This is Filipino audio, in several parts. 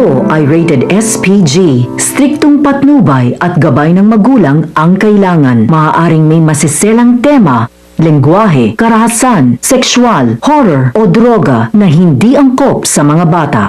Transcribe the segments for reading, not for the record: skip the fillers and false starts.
ito ay rated SPG. Striktong patnubay at gabay ng magulang ang kailangan. Maaaring may masiselang tema, lengguwahe, karahasan, sexual, horror o droga na hindi angkop sa mga bata.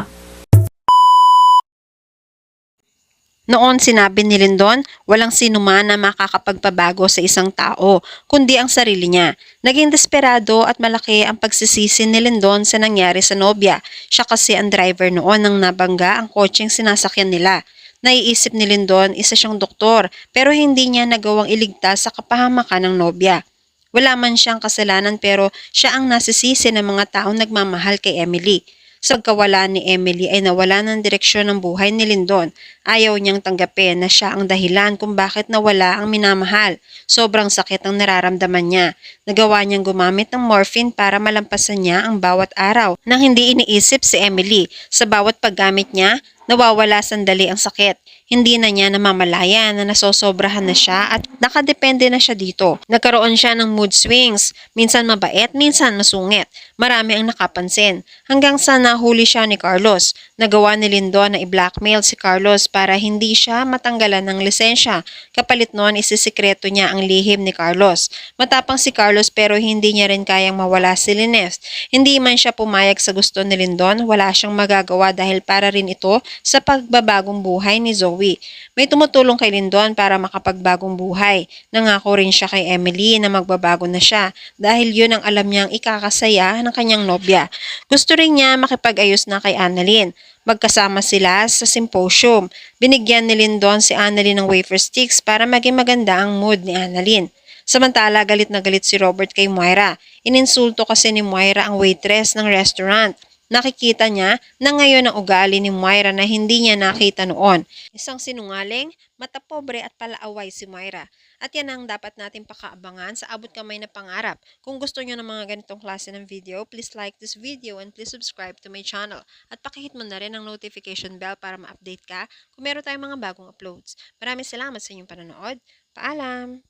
Noon sinabi ni Lindon, walang sinuman na makakapagpabago sa isang tao, kundi ang sarili niya. Naging desperado at malaki ang pagsisisi ni Lindon sa nangyari sa nobya. Siya kasi ang driver noon nang nabangga ang kotseng sinasakyan nila. Naiisip ni Lindon, isa siyang doktor, pero hindi niya nagawang iligtas sa kapahamakan ng nobya. Wala man siyang kasalanan pero siya ang nasisisi ng mga taong nagmamahal kay Emily. Sa pagkawala ni Emily ay nawala ng direksyon ng buhay ni Lindon. Ayaw niyang tanggapin na siya ang dahilan kung bakit nawala ang minamahal. Sobrang sakit ang nararamdaman niya. Nagawa niyang gumamit ng morphine para malampasan niya ang bawat araw nang hindi iniisip si Emily. Sa bawat paggamit niya, nawawala sandali ang sakit. Hindi na niya namamalayan na nasosobrahan na siya at nakadepende na siya dito. Nagkaroon siya ng mood swings, minsan mabait, minsan masungit. Marami ang nakapansin. Hanggang sa nahuli siya ni Carlos. Nagawa ni Lindon na i-blackmail si Carlos para hindi siya matanggalan ng lisensya. Kapalit noon isisikreto niya ang lihim ni Carlos. Matapang si Carlos pero hindi niya rin kayang mawala si Lineth. Hindi man siya pumayag sa gusto ni Lindon, wala siyang magagawa dahil para rin ito sa pagbabagong buhay ni Zoe. May tumutulong kay Lindon para makapagbagong buhay. Nangako rin siya kay Emily na magbabago na siya dahil yun ang alam niyang ikakasaya ng kanyang nobya. Gusto rin niya makipag-ayos na kay Annalyn. Magkasama sila sa symposium. Binigyan ni Lindon si Annalyn ng wafer sticks para maging maganda ang mood ni Annalyn. Samantala, galit na galit si Robert kay Moira. Ininsulto kasi ni Moira ang waitress ng restaurant. Nakikita niya na ngayon ang ugali ni Moira na hindi niya nakita noon. Isang sinungaling, matapobre at palaaway si Moira. At yan ang dapat natin pakaabangan sa abot kamay na pangarap. Kung gusto niyo ng mga ganitong klase ng video, please like this video and please subscribe to my channel. At pakihit mo na rin ang notification bell para ma-update ka kung meron tayong mga bagong uploads. Maraming salamat sa inyong panonood. Paalam!